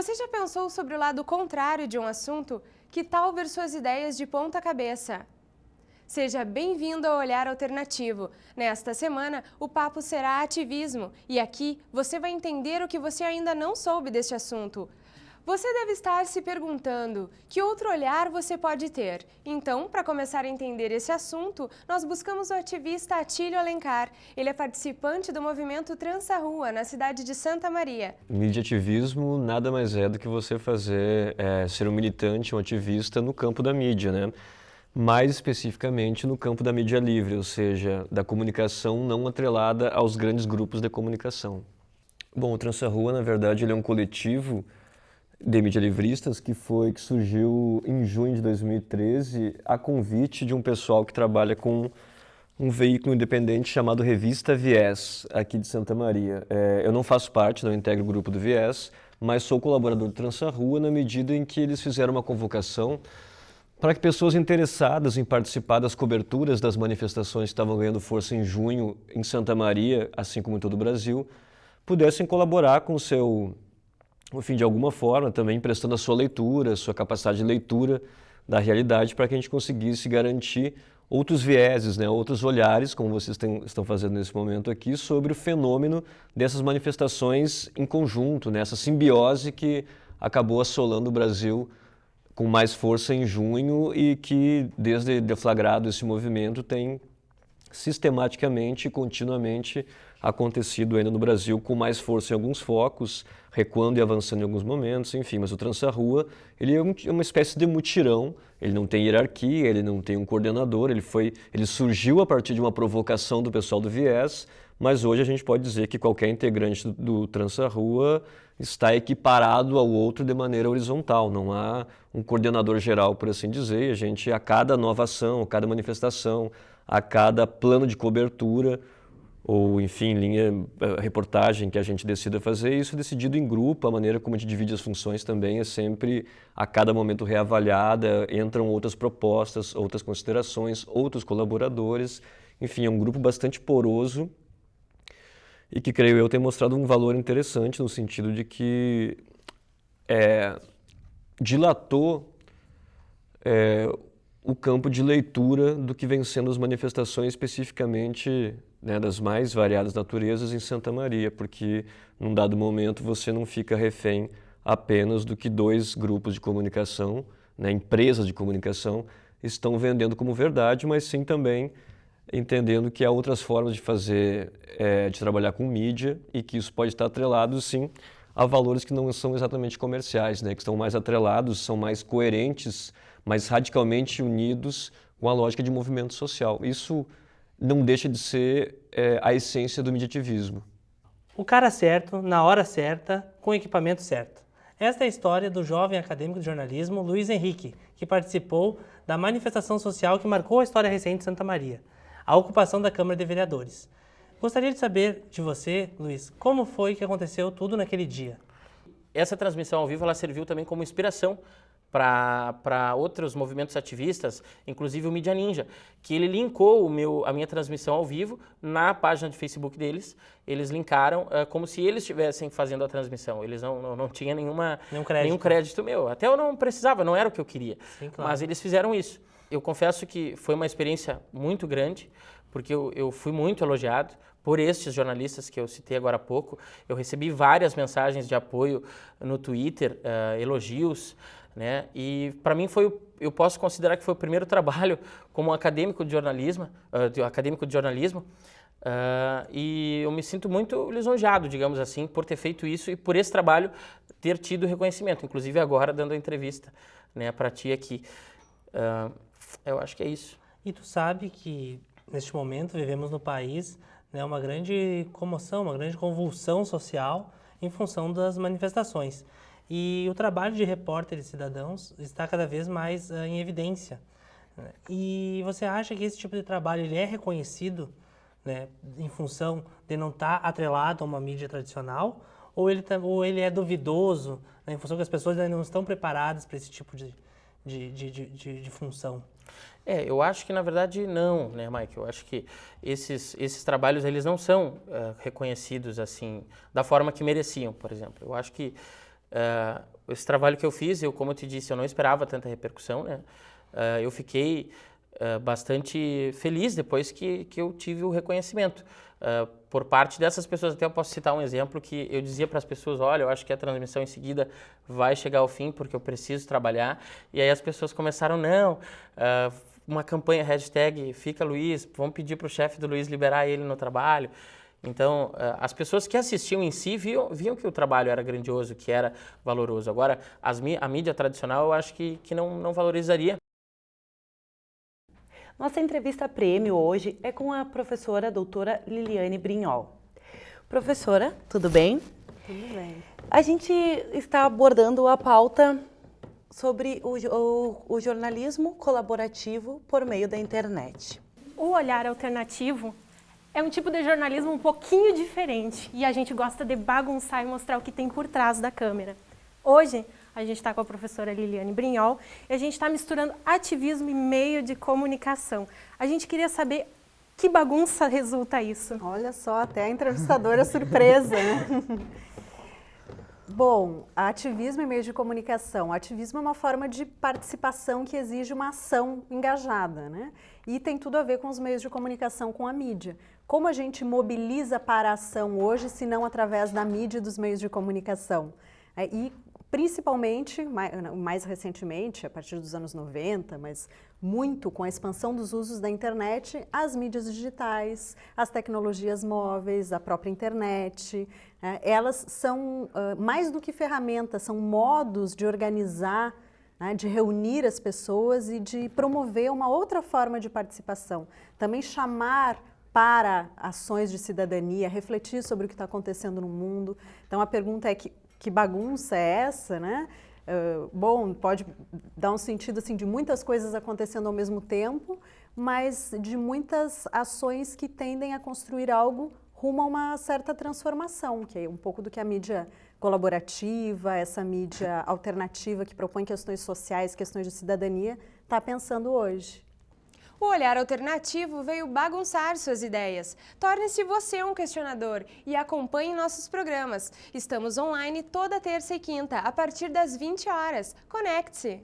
Você já pensou sobre o lado contrário de um assunto? Que tal ver suas ideias de ponta cabeça? Seja bem-vindo ao Olhar Alternativo. Nesta semana, o papo será ativismo e aqui você vai entender o que você ainda não soube deste assunto. Você deve estar se perguntando, que outro olhar você pode ter? Então, para começar a entender esse assunto, nós buscamos o ativista Atílio Alencar. Ele é participante do movimento Trança Rua, na cidade de Santa Maria. Mediativismo nada mais é do que você ser um militante, um ativista no campo da mídia, né? Mais especificamente no campo da mídia livre, ou seja, da comunicação não atrelada aos grandes grupos de comunicação. Bom, o Trança Rua, na verdade, ele é um coletivo de mídia-livristas que surgiu em junho de 2013 a convite de um pessoal que trabalha com um veículo independente chamado Revista Viés, aqui de Santa Maria. Eu não faço parte, não integro o grupo do Viés, mas sou colaborador do Trança Rua na medida em que eles fizeram uma convocação para que pessoas interessadas em participar das coberturas das manifestações que estavam ganhando força em junho em Santa Maria, assim como em todo o Brasil, pudessem colaborar com o seu, enfim, de alguma forma, também prestando a sua leitura, a sua capacidade de leitura da realidade para que a gente conseguisse garantir outros vieses, né, outros olhares, como vocês estão fazendo nesse momento aqui, sobre o fenômeno dessas manifestações em conjunto, né, essa simbiose que acabou assolando o Brasil com mais força em junho e que, desde deflagrado esse movimento, tem sistematicamente e continuamente acontecido ainda no Brasil com mais força em alguns focos, recuando e avançando em alguns momentos, enfim. Mas o Trança Rua, ele é uma espécie de mutirão, ele não tem hierarquia, ele não tem um coordenador, ele surgiu a partir de uma provocação do pessoal do Viés, mas hoje a gente pode dizer que qualquer integrante do Trança Rua está equiparado ao outro de maneira horizontal, não há um coordenador geral, por assim dizer, e a gente, a cada nova ação, a cada manifestação, a cada plano de cobertura, ou enfim, reportagem que a gente decida fazer, isso é decidido em grupo, a maneira como a gente divide as funções também é sempre, a cada momento, reavaliada, entram outras propostas, outras considerações, outros colaboradores, enfim, é um grupo bastante poroso, e que, creio eu, tem mostrado um valor interessante no sentido de que dilatou o campo de leitura do que vem sendo as manifestações especificamente, né, das mais variadas naturezas em Santa Maria, porque num dado momento você não fica refém apenas do que dois grupos de comunicação, né, empresas de comunicação, estão vendendo como verdade, mas sim também entendendo que há outras formas de fazer, de trabalhar com mídia e que isso pode estar atrelado, sim, a valores que não são exatamente comerciais, né, que estão mais atrelados, são mais coerentes, mais radicalmente unidos com a lógica de movimento social. Isso não deixa de ser a essência do mediativismo. O cara certo, na hora certa, com o equipamento certo. Esta é a história do jovem acadêmico de jornalismo Luiz Henrique, que participou da manifestação social que marcou a história recente de Santa Maria, a ocupação da Câmara de Vereadores. Gostaria de saber de você, Luiz, como foi que aconteceu tudo naquele dia? Essa transmissão ao vivo ela serviu também como inspiração para outros movimentos ativistas, inclusive o Mídia Ninja, que ele linkou a minha transmissão ao vivo na página de Facebook deles. Eles linkaram como se eles estivessem fazendo a transmissão. Eles não tinham nenhum crédito meu. Até eu não precisava, não era o que eu queria. Sim, claro. Mas eles fizeram isso. Eu confesso que foi uma experiência muito grande, porque eu fui muito elogiado por estes jornalistas que eu citei agora há pouco. Eu recebi várias mensagens de apoio no Twitter, elogios, né? E para mim eu posso considerar que foi o primeiro trabalho como acadêmico de jornalismo, e eu me sinto muito lisonjeado, digamos assim, por ter feito isso e por esse trabalho ter tido reconhecimento, inclusive agora dando a entrevista, né, para ti aqui. Eu acho que é isso. E tu sabe que neste momento vivemos no país, né, uma grande comoção, uma grande convulsão social em função das manifestações. E o trabalho de repórteres e cidadãos está cada vez mais em evidência. E você acha que esse tipo de trabalho ele é reconhecido, né, em função de não estar atrelado a uma mídia tradicional? Ou ele é duvidoso, né, em função que as pessoas ainda não estão preparadas para esse tipo de função? Eu acho que na verdade não, né, Mike? Eu acho que esses trabalhos eles não são reconhecidos assim da forma que mereciam, por exemplo. Eu acho que Esse trabalho que eu fiz, como eu te disse, eu não esperava tanta repercussão, né? Eu fiquei bastante feliz depois que eu tive o reconhecimento. Por parte dessas pessoas, até eu posso citar um exemplo que eu dizia para as pessoas, olha, eu acho que a transmissão em seguida vai chegar ao fim porque eu preciso trabalhar. E aí as pessoas começaram, não, uma campanha, hashtag Fica Luiz, vamos pedir para o chefe do Luiz liberar ele no trabalho. Então, as pessoas que assistiam em si viam que o trabalho era grandioso, que era valoroso. Agora, a mídia tradicional eu acho que não valorizaria. Nossa entrevista prêmio hoje é com a professora doutora Liliane Brignol. Professora, tudo bem? Tudo bem. A gente está abordando a pauta sobre o jornalismo colaborativo por meio da internet. O olhar alternativo é um tipo de jornalismo um pouquinho diferente e a gente gosta de bagunçar e mostrar o que tem por trás da câmera. Hoje, a gente está com a professora Liliane Brignol e a gente está misturando ativismo e meio de comunicação. A gente queria saber que bagunça resulta isso. Olha só, até a entrevistadora surpresa, né? Bom, ativismo e meio de comunicação. Ativismo é uma forma de participação que exige uma ação engajada, né? E tem tudo a ver com os meios de comunicação, com a mídia. Como a gente mobiliza para a ação hoje, se não através da mídia e dos meios de comunicação? E principalmente, mais recentemente, a partir dos anos 90, mas muito com a expansão dos usos da internet, as mídias digitais, as tecnologias móveis, a própria internet, elas são mais do que ferramentas, são modos de organizar, de reunir as pessoas e de promover uma outra forma de participação. Também chamar para ações de cidadania, refletir sobre o que está acontecendo no mundo. Então a pergunta é que bagunça é essa, né? Bom, pode dar um sentido assim, de muitas coisas acontecendo ao mesmo tempo, mas de muitas ações que tendem a construir algo rumo a uma certa transformação, que é um pouco do que a mídia colaborativa, essa mídia alternativa que propõe questões sociais, questões de cidadania, está pensando hoje. O olhar alternativo veio bagunçar suas ideias. Torne-se você um questionador e acompanhe nossos programas. Estamos online toda terça e quinta, a partir das 20 horas. Conecte-se!